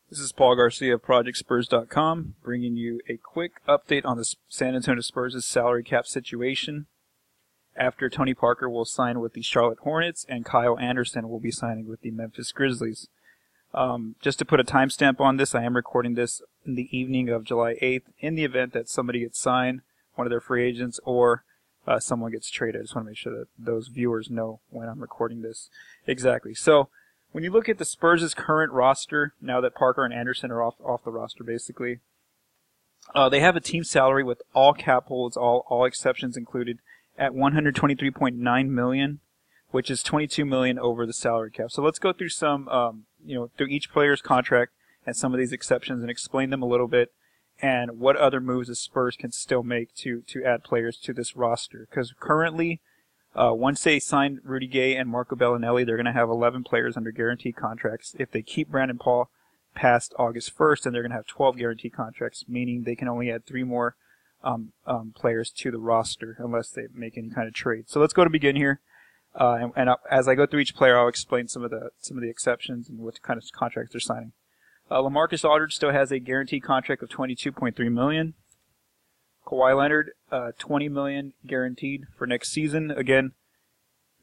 This is Paul Garcia of ProjectSpurs.com, bringing you a quick update on the San Antonio Spurs' salary cap situation. After Tony Parker will sign with the Charlotte Hornets and Kyle Anderson will be signing with the Memphis Grizzlies. Just to put a timestamp on this, I am recording this in the evening of July 8th in the event that somebody gets signed, one of their free agents, or someone gets traded. I just want to make sure that those viewers know when I'm recording this exactly. So, when you look at the Spurs' current roster, now that Parker and Anderson are off the roster, basically, they have a team salary with all cap holds, all exceptions included, at $123.9 million, which is $22 million over the salary cap. So let's go through some, through each player's contract and some of these exceptions and explain them a little bit, and what other moves the Spurs can still make to add players to this roster. Because currently, once they sign Rudy Gay and Marco Bellinelli, they're going to have 11 players under guaranteed contracts. If they keep Brandon Paul past August 1st, then they're going to have 12 guaranteed contracts, meaning they can only add 3 more players to the roster unless they make any kind of trade. So let's go to begin here, and as I go through each player, I'll explain some of the exceptions and what kind of contracts they're signing. LaMarcus Aldridge still has a guaranteed contract of $22.3 million. Kawhi Leonard, $20 million guaranteed for next season. Again,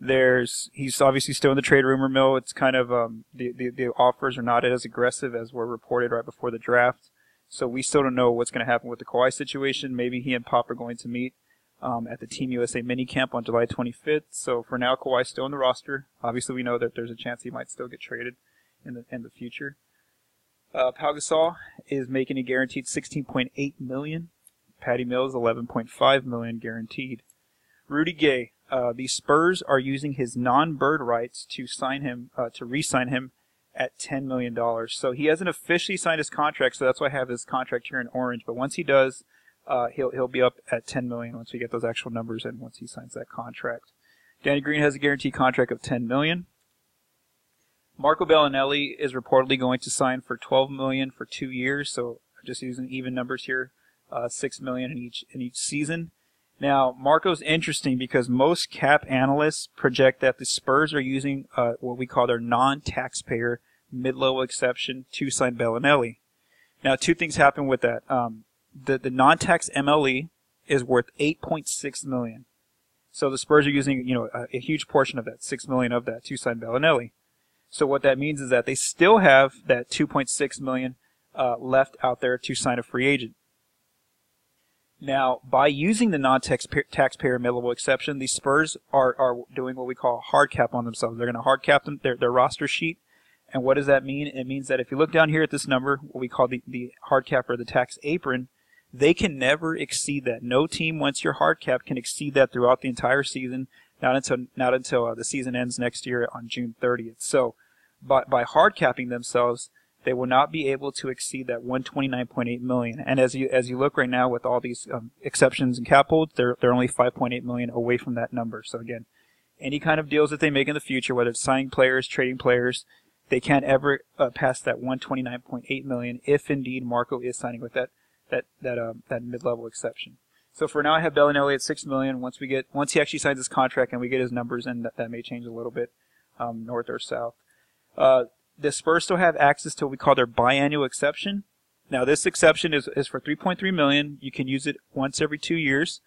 he's obviously still in the trade rumor mill. It's kind of the offers are not as aggressive as were reported right before the draft. So we still don't know what's going to happen with the Kawhi situation. Maybe he and Pop are going to meet at the Team USA minicamp on July 25th. So for now, Kawhi's still in the roster. Obviously, we know that there's a chance he might still get traded in the future. Pau Gasol is making a guaranteed $16.8 million. Patty Mills, $11.5 million guaranteed. Rudy Gay, the Spurs are using his non-bird rights to sign him, to re-sign him at $10 million. So he hasn't officially signed his contract, so that's why I have his contract here in orange. But once he does, he'll be up at $10 million once we get those actual numbers and once he signs that contract. Danny Green has a guaranteed contract of $10 million. Marco Bellinelli is reportedly going to sign for $12 million for 2 years. So just using even numbers here. $6 million in each season. Now, Marco's interesting because most cap analysts project that the Spurs are using what we call their non-taxpayer mid-level exception to sign Bellinelli. Now, 2 things happen with that. The non-tax MLE is worth $8.6 million. So the Spurs are using, a huge portion of that, $6 million of that, to sign Bellinelli. So what that means is that they still have that $2.6 million left out there to sign a free agent. Now, by using the non-taxpayer mid-level exception, the Spurs are doing what we call a hard cap on themselves. They're going to hard cap their roster sheet. And what does that mean? It means that if you look down here at this number, what we call the hard cap or the tax apron, they can never exceed that. No team, once your hard cap, can exceed that throughout the entire season, not until the season ends next year on June 30th. So, by hard capping themselves, they will not be able to exceed that $129.8 million. And as you look right now with all these exceptions and cap holds, they're only $5.8 million away from that number. So again, any kind of deals that they make in the future, whether it's signing players, trading players, they can't ever pass that $129.8 million if indeed Marco is signing with that mid-level exception. So for now, I have Bellinelli at $6 million. Once he actually signs his contract and we get his numbers, and that may change a little bit, north or south. The Spurs still have access to what we call their biannual exception. Now, this exception is for $3.3 million. You can use it once every 2 years.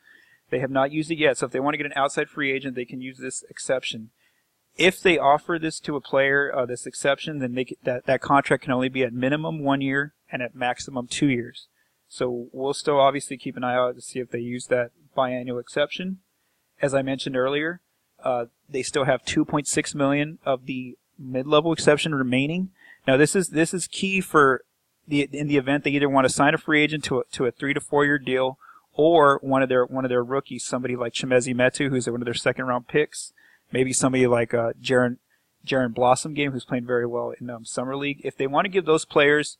They have not used it yet, so if they want to get an outside free agent, they can use this exception. If they offer this to a player, this exception, then that contract can only be at minimum 1 year and at maximum 2 years. So we'll still obviously keep an eye out to see if they use that biannual exception. As I mentioned earlier, they still have $2.6 million of the mid-level exception remaining. Now this is key for in the event they either want to sign a free agent to a 3 to 4 year deal, or one of their rookies, somebody like Chimezie Metu, who's one of their second round picks, maybe somebody like Jaren Blossom game, who's playing very well in summer league. If they want to give those players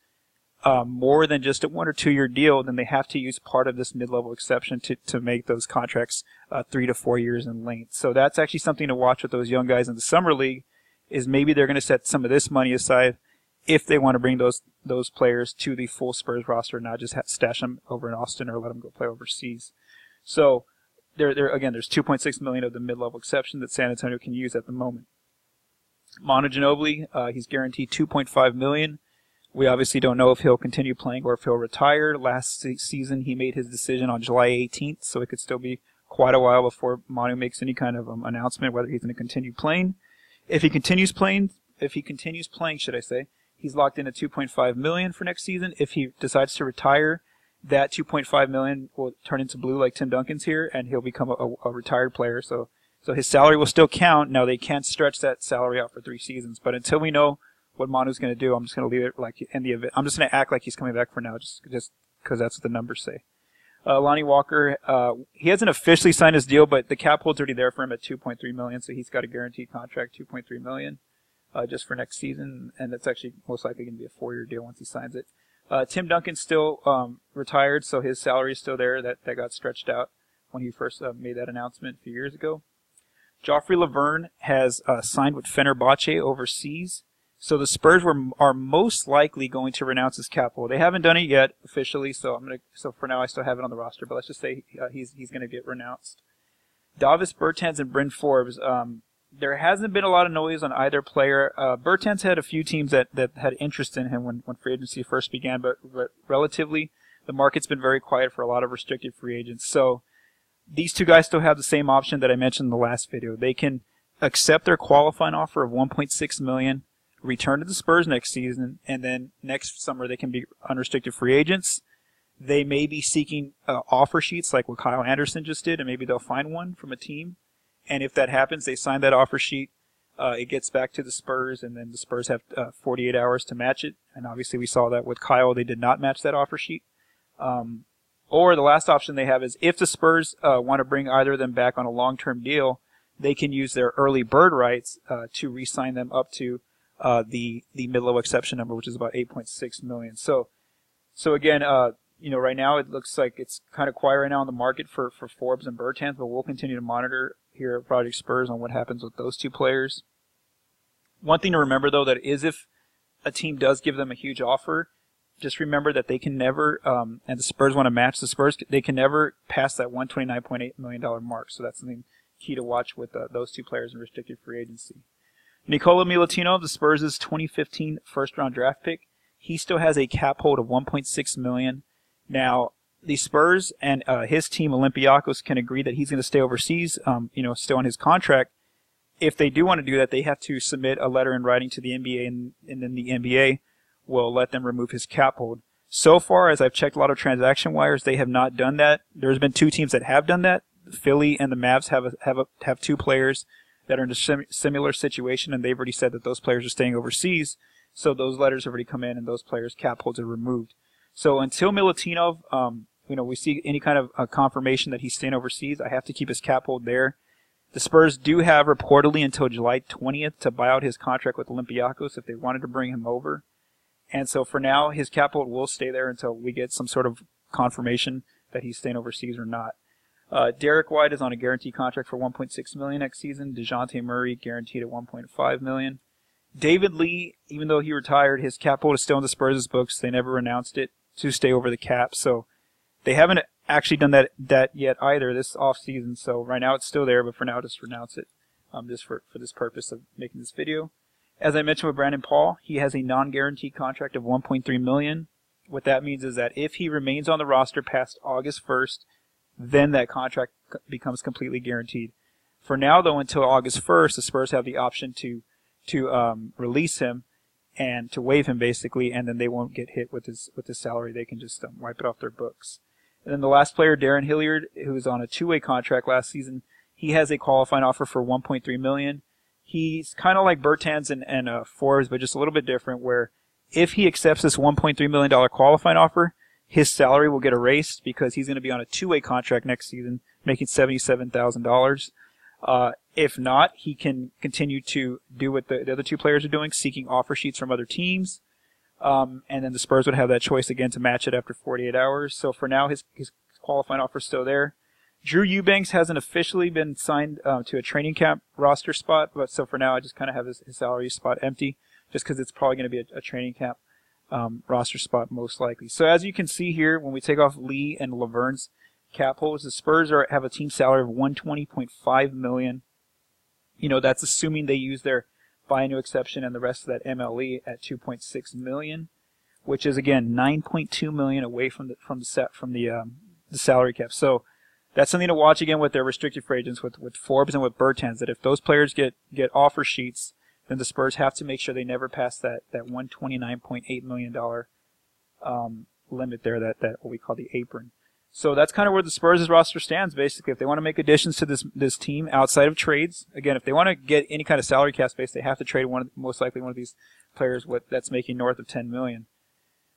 more than just a 1 or 2 year deal, then they have to use part of this mid-level exception to make those contracts 3 to 4 years in length. So that's actually something to watch with those young guys in the summer league. Is maybe they're going to set some of this money aside if they want to bring those players to the full Spurs roster, not just stash them over in Austin or let them go play overseas. So again, there's $2.6 million of the mid-level exception that San Antonio can use at the moment. Manu Ginobili, he's guaranteed $2.5 million We obviously don't know if he'll continue playing or if he'll retire. Last season, he made his decision on July 18th, so it could still be quite a while before Manu makes any kind of announcement whether he's going to continue playing. If he continues playing, should I say, he's locked in at $2.5 million for next season. If he decides to retire, that $2.5 million will turn into blue like Tim Duncan's here, and he'll become a retired player. So his salary will still count. Now they can't stretch that salary out for 3 seasons, but until we know what Manu's going to do, I'm just going to leave it like in the event. I'm just going to act like he's coming back for now, just because that's what the numbers say. Lonnie Walker, he hasn't officially signed his deal, but the cap hold's already there for him at $2.3 million, so he's got a guaranteed contract, $2.3 million, just for next season, and that's actually most likely going to be a 4-year deal once he signs it. Tim Duncan's still retired, so his salary is still there. That got stretched out when he first made that announcement a few years ago. Joffrey Laverne has signed with Fenerbahce overseas. So the Spurs are most likely going to renounce his cap hold. They haven't done it yet officially, so for now I still have it on the roster. But let's just say he's going to get renounced. Davis Bertans and Bryn Forbes. There hasn't been a lot of noise on either player. Bertans had a few teams that had interest in him when free agency first began, but relatively the market's been very quiet for a lot of restricted free agents. So these two guys still have the same option that I mentioned in the last video. They can accept their qualifying offer of $1.6 million. Return to the Spurs next season, and then next summer they can be unrestricted free agents. They may be seeking offer sheets like what Kyle Anderson just did, and maybe they'll find one from a team. And if that happens, they sign that offer sheet. It gets back to the Spurs, and then the Spurs have 48 hours to match it. And obviously we saw that with Kyle. They did not match that offer sheet. Or the last option they have is if the Spurs want to bring either of them back on a long-term deal, they can use their early bird rights to re-sign them up to the mid-level exception number, which is about $8.6 million. So again, right now it looks like it's kind of quiet right now on the market for Forbes and Bertans, but we'll continue to monitor here at Project Spurs on what happens with those two players. One thing to remember, though, that is if a team does give them a huge offer, just remember that they can never, and the Spurs want to match the Spurs, they can never pass that $129.8 million mark. So that's something key to watch with those two players in restricted free agency. Nikola Milutinov, the Spurs' 2015 first-round draft pick, he still has a cap hold of $1.6 million. Now, the Spurs and his team, Olympiacos, can agree that he's going to stay overseas, still on his contract. If they do want to do that, they have to submit a letter in writing to the NBA, and then the NBA will let them remove his cap hold. So far, as I've checked a lot of transaction wires, they have not done that. There's been 2 teams that have done that. Philly and the Mavs have 2 players that are in a similar situation, and they've already said that those players are staying overseas. So those letters have already come in, and those players' cap holds are removed. So until Milutinov, we see any kind of confirmation that he's staying overseas, I have to keep his cap hold there. The Spurs do have reportedly until July 20th to buy out his contract with Olympiacos if they wanted to bring him over. And so for now, his cap hold will stay there until we get some sort of confirmation that he's staying overseas or not. Derek White is on a guaranteed contract for $1.6 million next season. DeJounte Murray guaranteed at $1.5 million. David Lee, even though he retired, his cap hold is still in the Spurs' books. They never announced it to stay over the cap, so they haven't actually done that yet either this offseason. So right now it's still there, but for now just renounce it, just for this purpose of making this video. As I mentioned with Brandon Paul, he has a non-guaranteed contract of $1.3 million. What that means is that if he remains on the roster past August 1st, then that contract becomes completely guaranteed. For now, though, until August 1st, the Spurs have the option to release him and to waive him basically, and then they won't get hit with his salary. They can just wipe it off their books. And then the last player, Darren Hilliard, who was on a 2-way contract last season, he has a qualifying offer for $1.3 million. He's kind of like Bertans and Forbes, but just a little bit different, where if he accepts this $1.3 million qualifying offer, his salary will get erased because he's going to be on a 2-way contract next season, making $77,000. If not, he can continue to do what the other 2 players are doing, seeking offer sheets from other teams. And then the Spurs would have that choice again to match it after 48 hours. So for now, his qualifying offer is still there. Drew Eubanks hasn't officially been signed to a training camp roster spot, but so for now, I just kind of have his salary spot empty, just because it's probably going to be a training camp roster spot most likely. So as you can see here, when we take off Lee and Laverne's cap holds, the Spurs have a team salary of $120.5 million. That's assuming they use their biannual exception and the rest of that MLE at $2.6 million. which is again $9.2 million away from the salary cap. So that's something to watch again with their restricted free agents, with Forbes and with Bertans, that if those players get offer sheets, then the Spurs have to make sure they never pass that $129.8 million limit there, that what we call the apron. So that's kind of where the Spurs' roster stands, basically. If they want to make additions to this team outside of trades, again, if they want to get any kind of salary cap space, they have to trade most likely one of these players that's making north of $10 million.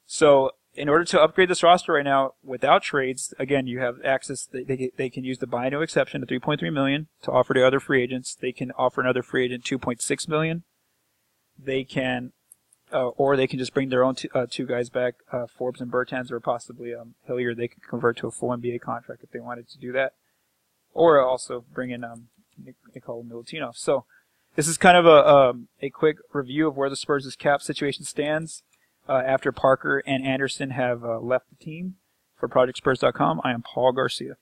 So in order to upgrade this roster right now without trades, again, you have access. They can use the buy no exception to $3.3 million to offer to other free agents. They can offer another free agent $2.6 million. They can, or they can just bring their own two guys back, Forbes and Bertans, or possibly Hilliard. They could convert to a full NBA contract if they wanted to do that, or also bring in Nikola Milutinov. So this is kind of a quick review of where the Spurs' cap situation stands after Parker and Anderson have left the team. For ProjectSpurs.com, I am Paul Garcia.